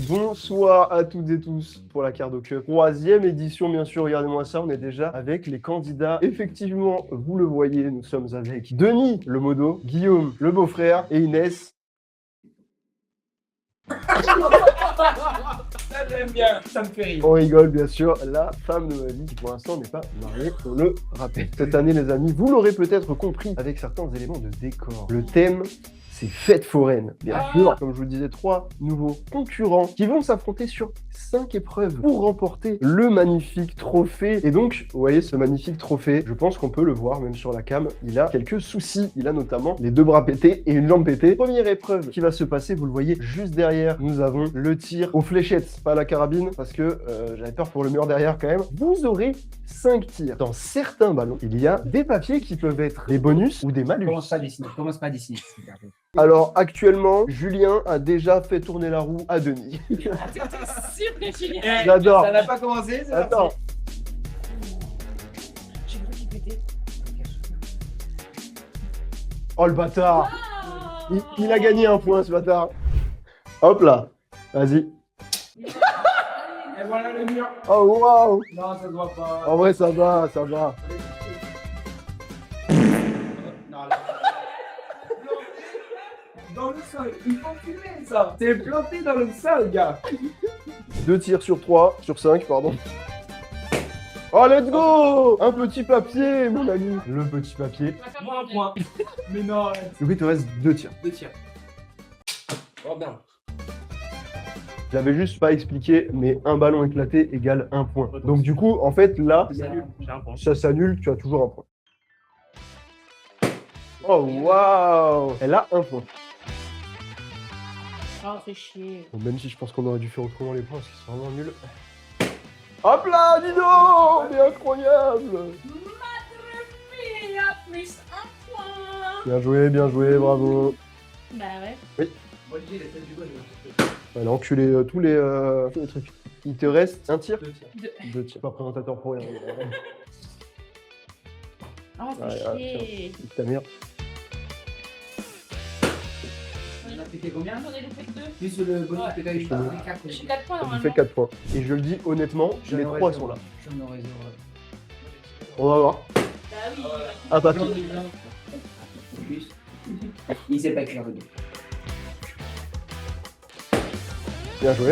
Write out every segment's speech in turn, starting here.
Bonsoir à toutes et tous pour la Cardo Cup. Troisième édition, bien sûr, regardez-moi ça, on est déjà avec les candidats. Effectivement, vous le voyez, nous sommes avec Denis, le modo, Guillaume, le beau-frère, et Inès. Ça j'aime bien, ça me fait rire. On rigole, bien sûr, la femme de ma vie qui pour l'instant n'est pas mariée, on le rappelle. Cette année, les amis, vous l'aurez peut-être compris avec certains éléments de décor. Le thème, c'est fête foraine, bien sûr. Comme je vous le disais, 3 nouveaux concurrents qui vont s'affronter sur 5 épreuves pour remporter le magnifique trophée. Et donc, vous voyez ce magnifique trophée, je pense qu'on peut le voir même sur la cam. Il a quelques soucis. Il a notamment les 2 bras pétés et une jambe pétée. Première épreuve qui va se passer, vous le voyez juste derrière, nous avons le tir aux fléchettes, pas à la carabine, parce que j'avais peur pour le mur derrière quand même. Vous aurez 5 tirs. Dans certains ballons, il y a des papiers qui peuvent être des bonus ou des malus. Commence pas à dessiner. Alors actuellement, Julien a déjà fait tourner la roue à Denis. J'adore. Ça n'a pas commencé, c'est Attends. J'ai cru qu'il pétait. Oh le bâtard. Il a gagné un point ce bâtard. Hop là. Vas-y. Et voilà le mur. Oh waouh. Non, ça se voit pas. En vrai ça va, ça va. Non, là. Dans le sol, il faut fumer ça. T'es planté dans le sol, gars. 2 tirs sur 3, sur 5, pardon. Oh let's go. Un petit papier, mon ami. Le petit papier. Moi un point. Mais non, arrête. Donc il te reste 2 tirs. 2 tirs. Oh bien. Je l'avais juste pas expliqué, mais un ballon éclaté égale 1 point. Donc du coup, en fait, là, J'ai un point. ça s'annule, tu as toujours 1 point. Oh waouh. Elle a 1 point. Oh, fait chier. Bon, même si je pense qu'on aurait dû faire autrement les points, parce qu'ils sont vraiment nuls. Hop là, dis donc. Mais incroyable. Il a plus un point. Bien joué, bravo. Bah ouais. Olivier, il a fait du bon. Elle a enculé tous les trucs. Il te reste un tir. 2 tirs. 2 tirs. Pas présentateur pour rien. Oh, Ouais, fait chier. Ta mère. On a pété combien? J'en ai loupé que 2. Plus le bonus que t'as eu. Ouais. J'ai 4 points Tu normalement. fais 4 points. Et je le dis honnêtement, les 3 sont là. J'en aurais 0. On va voir. Bah oui. Un papier. Plus. Il sait pas écrire le dos. Bien joué.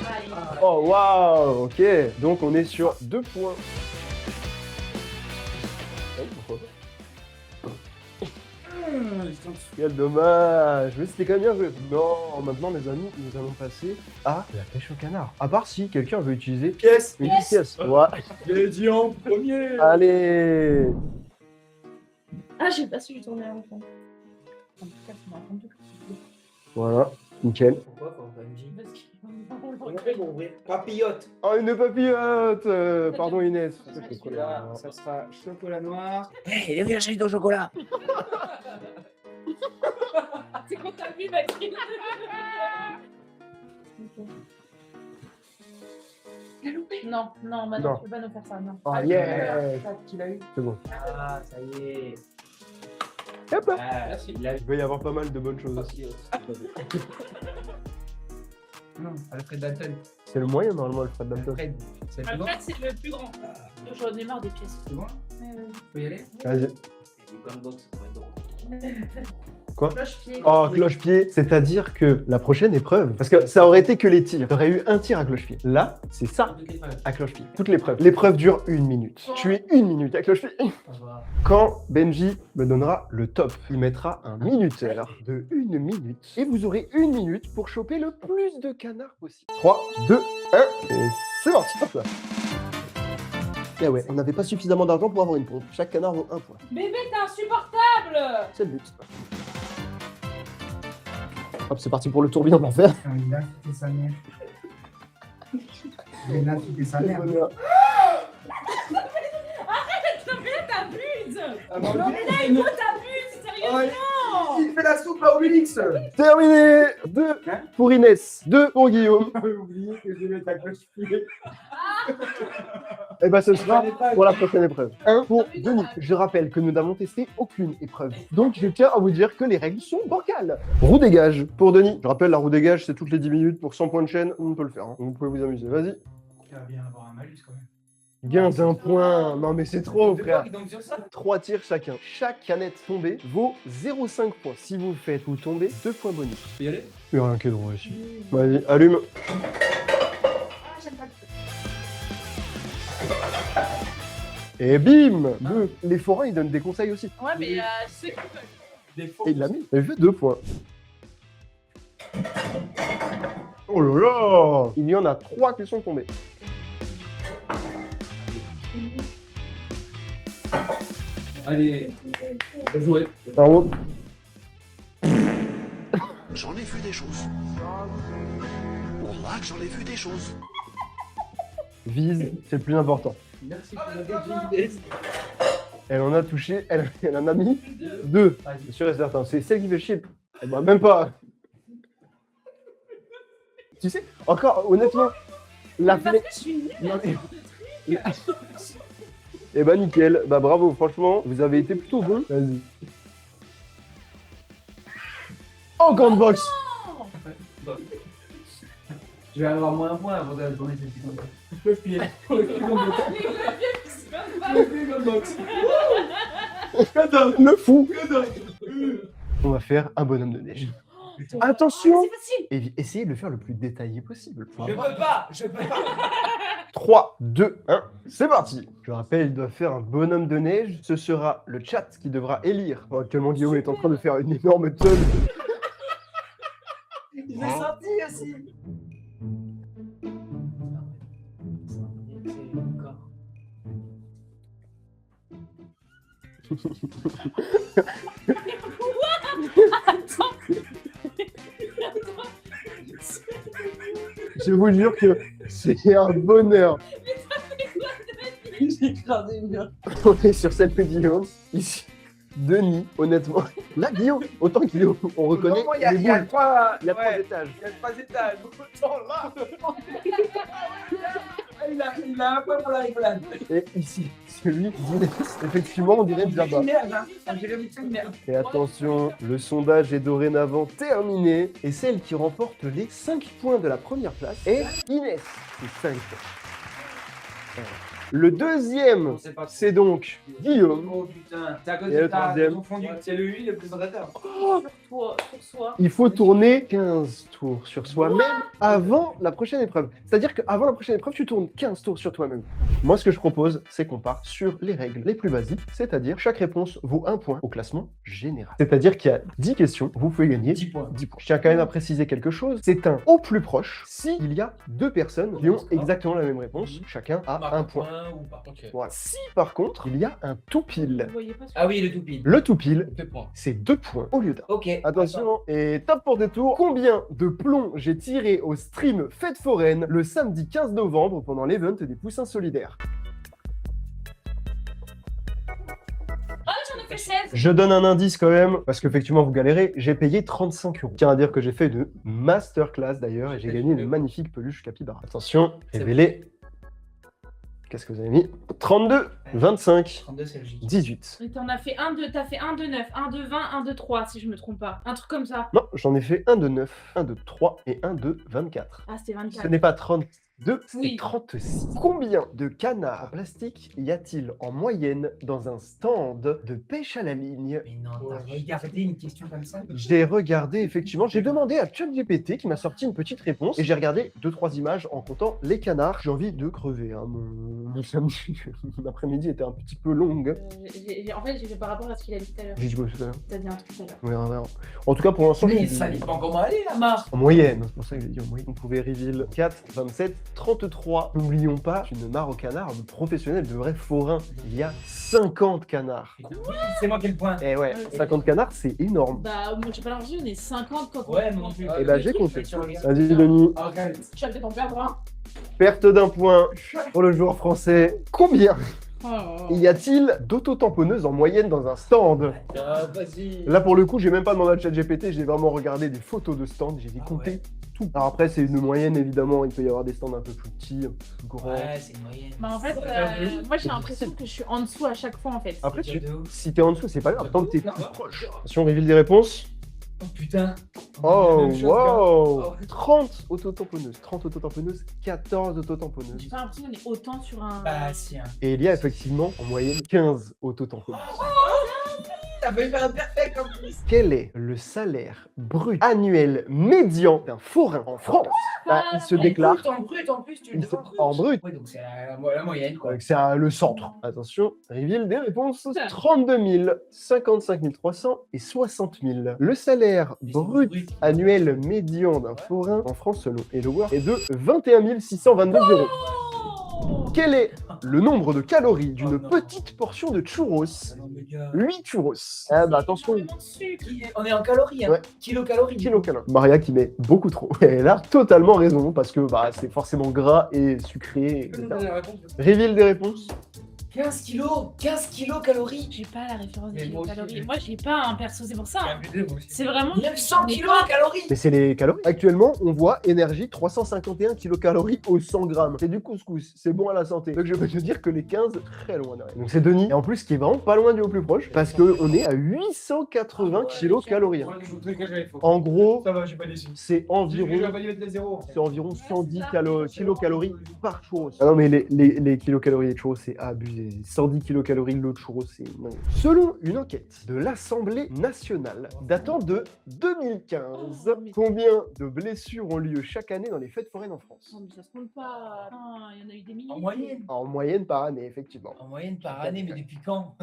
Allez. Oh waouh. Ok. Donc on est sur 2 points. Quel dommage. Mais c'était quand même bien joué. Non, maintenant les amis, nous allons passer à la pêche au canard. À part si quelqu'un veut utiliser Pièce. une petite pièce. Ouais. Je l'ai dit en premier. Allez. Ah, j'ai pas su du tourner en fond. En tout cas, tu m'as entendu. Voilà. Nickel. Pourquoi faut pas une Parce qu'il- Papillote. Oh, une papillote. Pardon Inès. Là, ça sera chocolat noir. Hé, les virgiles au chocolat. C'est qu'on t'a vu, Maxime. Non, non, Manon, Non. tu peux pas nous faire ça, non. Oh Ah, yeah. Qui l'a eu? C'est bon. Ah, ça y est. Hop là. Ah, merci. Il a eu Il va y avoir pas mal de bonnes choses. Non, Alfred Dalton. C'est le moyen normalement Alfred Dalton. Alfred, c'est le plus grand. Alfred, c'est le plus grand. J'en ai marre des pièces. C'est bon? Faut y aller? Vas-y. Quoi? Cloche-pied. Oh, cloche-pied, c'est-à-dire que la prochaine épreuve, parce que ça aurait été que les tirs, t'aurais eu un tir à cloche-pied. Là, c'est ça, à cloche-pied. Toute l'épreuve. L'épreuve dure 1 minute. Tu es 1 minute à cloche-pied. Quand Benji me donnera le top, il mettra un minuteur de 1 minute. Et vous aurez 1 minute pour choper le plus de canards possible. 3, 2, 1, et c'est parti. Hop là. Et ouais, on n'avait pas suffisamment d'argent pour avoir une pompe. Chaque canard vaut 1 point. Bébé, t'es insupportable. C'est le but. Hop, c'est parti pour le tourbillon d'enfer. Il a foutu sa mère. Il a foutu sa mère. T'abuses. Ah, bah, Non, mais là, il faut t'abuses, sérieusement. il fait la soupe à Obélix. Terminé. 2 Hein pour Inès, 2 pour Guillaume. J'avais oublié que je vais mettre à cloche-pied. Et bah ce sera pour la prochaine épreuve. 1 pour Denis. Je rappelle que nous n'avons testé aucune épreuve. Donc je tiens à vous dire que les règles sont bancales. Roue dégage pour Denis. Je rappelle, la roue dégage, c'est toutes les 10 minutes pour 100 points de chaîne. On peut le faire. Hein. Vous pouvez vous amuser. Vas-y. Il va bien avoir un malus quand même. Gain d'un point. Non mais c'est trop, frère. Donc sur ça. 3 tirs chacun. Chaque canette tombée vaut 0,5 points. Si vous le faites, vous tombez 2 points bonus. Tu peux y aller? Il n'y a rien qui est drôle ici. Vas-y, allume. Ah, j'aime pas le Et bim. Les forains, ils donnent des conseils aussi. Ouais, mais ceux qui veulent. Des faux. Et il l'a mis. Il fait 2 points. Oh là là. Il y en a 3 qui sont tombés. Allez, on va jouer. Bravo. J'en ai vu des choses. Wallah, j'en ai vu des choses. Vise, c'est le plus important. Merci pour la dédicace. Elle en a touché, elle en a mis 2. C'est sûr et certain. C'est celle qui fait chier. Eh ben, même pas. Tu sais, encore, honnêtement, la Parce flèche. que je suis nulle. Non, mais- Eh ben nickel, bah bravo, franchement, vous avez été plutôt bon. Vas-y. Oh, grande box. Je vais avoir moins un point avant de tourner cette petite box. Le filet. Le filet comme box. Le fou. On va faire un bonhomme de neige. Attention. C'est facile. Et essayez de le faire le plus détaillé possible. Je peux pas, je peux pas. 3, 2, 1, c'est parti. Je rappelle, il doit faire un bonhomme de neige. Ce sera le chat qui devra élire. Oh, actuellement, Guillaume est en train de faire une énorme tonne. Je l'ai senti aussi. Je vous jure que c'est un bonheur. J'ai écrasé une bien. On est sur cette de Guillaume. Ici, Denis, honnêtement. Là, Guillaume, autant Guillaume, on reconnaît Vraiment, il y a les boules. 3 Il y a 3 étages. Il y a 3 étages. Autant là. Il a un point pour la rigolade. Et ici, celui d'Inès. Effectivement, on dirait On dirait Jabba. une merde, hein. On dirait une merde. Et attention, le sondage est dorénavant terminé. Et celle qui remporte les 5 points de la première place est Inès. C'est 5 points. Voilà. Le deuxième, On sait pas. c'est donc Guillaume. Oh putain, c'est à cause Et de le troisième. ton fondu. C'est le huile le plus prédateur. Sur toi, sur soi. Il faut tourner 15 tours sur soi-même avant la prochaine épreuve. C'est-à-dire qu'avant la prochaine épreuve, tu tournes 15 tours sur toi-même. Moi, ce que je propose, c'est qu'on part sur les règles les plus basiques, c'est-à-dire chaque réponse vaut 1 point au classement général. C'est-à-dire qu'il y a 10 questions, vous pouvez gagner 10 points. 10 points. Je tiens quand même à préciser quelque chose, c'est un au plus proche s'il y a 2 personnes qui ont exactement la même réponse, chacun a 1 point. Ou pas. Ok. Voilà. Si par contre, il y a un tout pile, Vous voyez pas sur Ah oui, le toupie. le tout pile, 2 points. c'est 2 points au lieu d'un. Ok. Attention, et top pour des tours. Combien de plombs j'ai tiré au stream Fête Foraine le samedi 15 novembre pendant l'event des poussins solidaires? Ah, j'en ai fait 16. Je donne un indice quand même, parce qu'effectivement vous galérez, j'ai payé 35 €. Tiens à dire que j'ai fait une masterclass d'ailleurs, et j'ai gagné une magnifique peluche capybara. Attention, C'est révélez. Qu'est-ce que vous avez mis? 32, 25, 32, c'est logique. 18. Et t'en as fait un de, t'as fait un de 9, un de 20, un de 3, si je me trompe pas. Un truc comme ça. Non, j'en ai fait un de 9, un de 3 et un de 24. Ah, c'était Ce 24. n'est pas 32, c'est Oui. 36. Combien de canards en plastique y a-t-il en moyenne dans un stand de pêche à la ligne? Mais non, t'as regardé une question comme ça? J'ai regardé, effectivement, j'ai demandé à ChatGPT qui m'a sorti une petite réponse et j'ai regardé 2-3 images en comptant les canards. J'ai envie de crever, hein. Mon samedi, mon après-midi était un petit peu longue. En fait, j'ai fait par rapport à ce qu'il a dit tout à l'heure. J'ai dit quoi tout à l'heure? T'as dit un truc tout à l'heure. On verra, on verra. En tout cas, pour l'instant, Mais j'ai ça dit- dépend comment aller la marche. en moyenne, c'est pour ça que j'ai dit en moyenne. On pouvait reveal 4, 27, 33. N'oublions pas qu'une mare aux canards de professionnels, de vrais forains. Il y a 50 canards. C'est moi qui ai le point. Eh ouais, 50 canards, c'est énorme. Bah, moi, j'ai pas l'argent, on est 50 quand on. Ouais, moi non plus. Eh ben, j'ai compté. Tu regardes. Vas-y, Denis. Ah, regarde. Je vais peut-être en perdre un. Perte d'un point pour le joueur français. Combien Y a-t-il d'autotamponneuses en moyenne dans un stand? Vas-y. Là, pour le coup, j'ai même pas demandé à ChatGPT, j'ai vraiment regardé des photos de stands, j'ai compté ouais. tout. Alors après, c'est une moyenne, évidemment, il peut y avoir des stands un peu plus petits, un peu plus grands. Ouais, c'est une moyenne. Bah en fait, moi j'ai l'impression que je suis en dessous à chaque fois en fait. Après, C'est de ouf. si t'es en dessous, c'est pas grave, tant que t'es Non. plus proche. Attention, reveal des réponses. Oh putain. Oh, Même chose, wow! gars. Oh. 30 autotamponneuses, 14 autotamponneuses. J'ai pas l'impression qu'on est autant sur un. Bah si, hein. Et il y a effectivement en moyenne 15 autotamponneuses. T'as failli faire un perfect en plus. Quel est le salaire brut annuel médian d'un forain en France? Là, il se déclare. En brut, en plus, tu le Il dis se- en brut. en brut. Oui, donc c'est la moyenne, quoi. Donc c'est le centre. Attention, reveal des réponses. Putain. 32 000, 55 300 et 60 000. Le salaire Mais c'est brut brut. annuel médian d'un forain en France selon HelloWorld est de 21 622 euros. Quel est le nombre de calories d'une Oh non. petite portion de churros? Non, mais gars. 8 churros. Ah bah attention, Énormément de sucre. On est en calories, hein. Ouais. Kilocalories. kilocalories. Maria qui met beaucoup trop. Et elle a totalement raison parce que bah, c'est forcément gras et sucré. Tu peux nous etc. donner la réponse? Reveal des réponses. 15 kilocalories. J'ai pas la référence des Mais moi aussi, kilocalories. j'ai- Moi j'ai pas un perso, c'est pour ça. hein. C'est vraiment. 900 Mais kilocalories. Mais c'est les calories. Actuellement, on voit énergie 351 kilocalories au 100 grammes. C'est du couscous, c'est bon à la santé. Donc je peux te dire que les 15, très loin derrière. Donc c'est Denis. Et en plus, qui est vraiment pas loin du au plus proche, parce qu'on est à 880 kilocalories. hein. En gros, Ça va, j'ai pas déçu. c'est environ, pas dit mettre les zéros. c'est environ 110 kilocalories par churros. Ah non, mais les kilocalories de churros, c'est abusé. 110 kilocalories de l'eau de churros, c'est dingue. Selon une enquête de l'Assemblée nationale datant de 2015, combien de blessures ont lieu chaque année dans les fêtes foraines en France? Non, mais ça se compte pas. Non, il y en a eu des milliers. En moyenne. En moyenne par année, effectivement. En moyenne par année, mais depuis quand?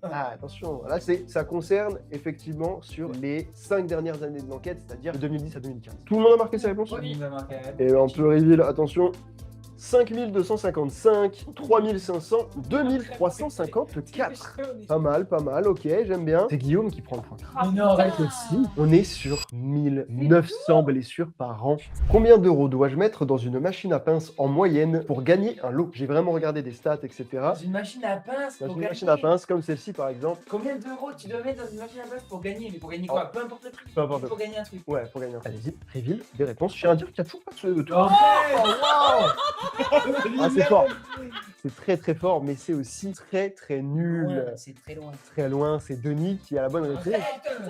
Ah, attention, là, ça concerne effectivement sur les 5 dernières années de l'enquête, c'est-à-dire de 2010 à 2015. Tout le monde a marqué ses réponses? Il va marquer. Et on peut reveal, attention, 5255, 3500, 2354. Pas mal, ok, j'aime bien. C'est Guillaume qui prend le point. Ah, Non, arrête putain. Aussi, on est sur 1900 blessures par an. Combien d'euros dois-je mettre dans une machine à pince en moyenne pour gagner un lot? J'ai vraiment regardé des stats, etc. Dans une machine à pince. Dans pour une gagner. machine à pince comme celle-ci par exemple. Combien d'euros tu dois mettre dans une machine à pince pour gagner? Mais pour gagner quoi? Peu importe le prix. Peu importe le Pour gagner un truc. Ouais, pour gagner un. Allez-y, reveal des réponses. Je tiens à dire qu'il y a toujours pas de Oh, Ah, c'est fort. C'est très très fort, mais c'est aussi très très nul. loin, c'est très loin. Très loin, c'est Denis qui a la bonne réponse. Arrête.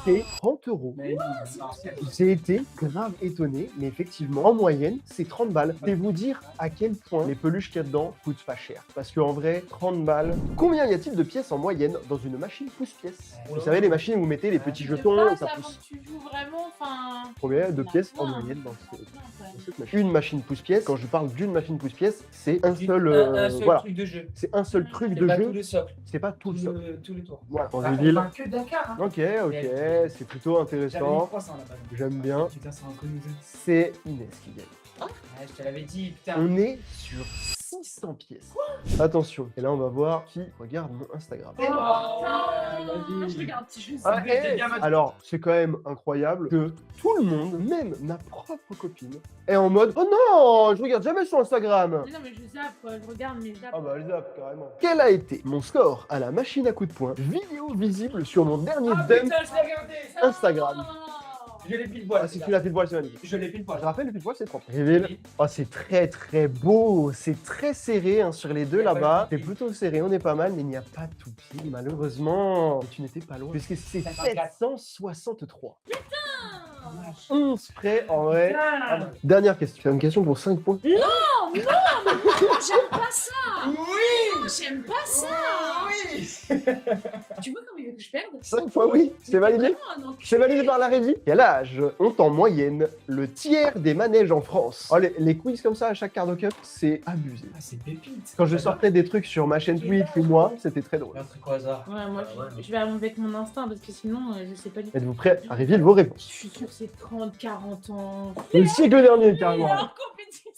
C'est 30 euros. Mais non, J'ai été grave étonné, mais effectivement, en moyenne, c'est 30 balles. C'est vous dire à quel point les peluches qu'il y a dedans coûtent pas cher. Parce qu'en vrai, 30 balles. Combien y a-t-il de pièces en moyenne dans une machine pousse-pièces? Vous savez, les machines où vous mettez les petits jetons et ça Avant pousse. que tu joues vraiment, enfin. Combien de pièces en moyenne dans cette machine? Une machine pousse-pièce, quand je parle d'une machine pousse-pièce, c'est un seul, un seul voilà. truc de jeu. C'est un seul truc C'est de pas jeu, tout le socle. c'est pas tout le socle. Tous les tours. Voilà, en Ah, on reveal. parle que Dakar. Hein. Ok, c'est plutôt J'avais mis intéressant. 300 là-bas. J'aime bien. Putain, c'est entre nous deux. C'est Inès qui gagne. Ouais, je te l'avais dit, putain. On est sur 600 pièces. Attention, et là on va voir qui regarde mon Instagram. Oh, Moi, je regarde, je sais. Ah, C'était bien matché. alors, c'est quand même incroyable que tout le monde, même ma propre copine, est en mode oh non, je regarde jamais sur Instagram. Mais non, mais je zappe, quoi. Je regarde, mais je zappe. Ah bah elle zappe carrément. Quel a été mon score à la machine à coups de poing? Vidéo visible sur mon dernier Ah dump putain, je l'ai regardé. Instagram. Je l'ai pile poil. Ah, si tu l'as fait le poil, c'est magnifique. Je l'ai pile Je poil. rappelle, le pile poil, c'est propre. Reveal. Oh, c'est très très beau. C'est très serré hein, sur les deux Il y a pas là-bas. de C'est pile. plutôt serré, on est pas mal, mais il n'y a pas tout pile, malheureusement. Et tu n'étais pas loin. Puisque c'est 54. 763. 11 près en vrai. Putain. Dernière question. C'est une question pour 5 points. J'aime pas ça. Oui. J'aime pas ça. Oui. Tu vois comment il veut que je perde? 5 fois oui, c'est validé. Vraiment un enculé. C'est validé par la régie. Quel âge ont en moyenne le tiers des manèges en France? Oh, les quiz comme ça à chaque Cardo Cup, c'est abusé. Ah, c'est pépite. Quand je sortais des trucs sur ma chaîne Twitch ou moi, c'était très drôle. Un truc au hasard. Ouais, moi, je vais arriver avec mon instinct parce que sinon, je sais pas du tout. Êtes-vous prêts à reveal vos réponses? Je suis sûre que c'est 30, 40 ans. Le siècle dernier, carrément. En compétition.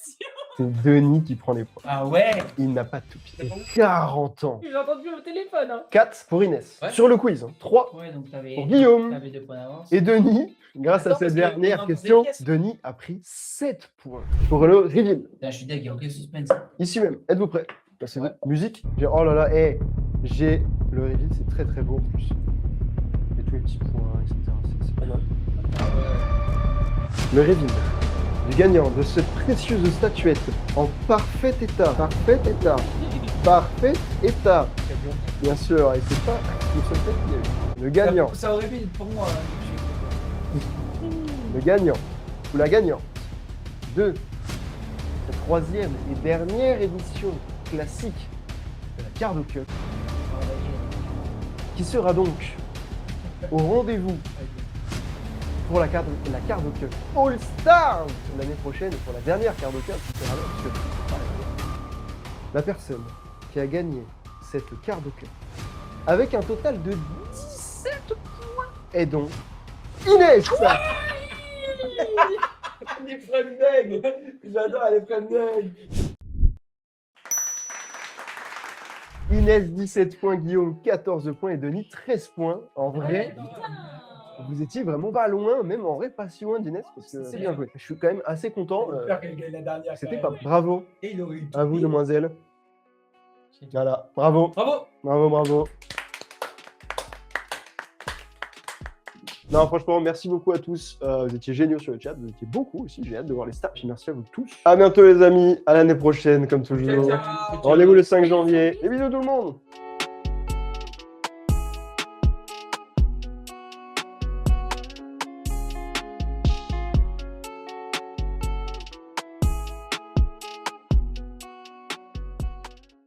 C'est Denis qui prend les points. Ah ouais. Il n'a pas tout pied. 40 ans. J'ai entendu au téléphone. Hein. 4 pour Inès. Ouais. Sur le quiz. 3 Ouais, donc t'avais. pour Guillaume. T'avais 2 points d'avance. Et Denis, grâce à Attends, cette parce que dernière on a question, posé des pièces. Denis a pris 7 points. Pour le reveal. Putain, je suis deg, il y a aucun suspense. Ici même. Êtes-vous prêts? Bah, c'est musique. Oh là là, j'ai le reveal, c'est très très beau en plus. Et tous les petits points, etc. C'est pas mal. Le reveal du gagnant de cette précieuse statuette en parfait état. Parfait état. Parfait état. Bien sûr, et c'est pas le seul fait qu'il y a eu. Le gagnant. Ça aurait pu être pour moi. Le gagnant, ou la gagnante de la troisième et dernière édition classique de la Cardo Cup, qui sera donc au rendez-vous pour la Cardo Cup All Stars l'année prochaine, et pour la dernière Cardo Cup qui sera là, parce que la personne qui a gagné cette Cardo Cup avec un total de 17 points est donc Inès. Les Friendeg. J'adore les Friendeg. Inès 17 points, Guillaume 14 points et Denis 13 points. En vrai, vous étiez vraiment pas loin, même en vrai pas si loin d'Inès, parce que c'est bien joué. Je suis quand même assez content. J'espère qu'elle gagne la dernière. C'était pas bravo Et il aurait eu à vous, demoiselles. Voilà, bravo. Bravo. Bravo, bravo. Non, franchement, merci beaucoup à tous. Vous étiez géniaux sur le chat. Vous étiez beaucoup aussi. J'ai hâte de voir les stats. Puis merci à vous tous. À bientôt, les amis. À l'année prochaine, comme toujours. Rendez-vous le 5 janvier. Et bisous tout le monde.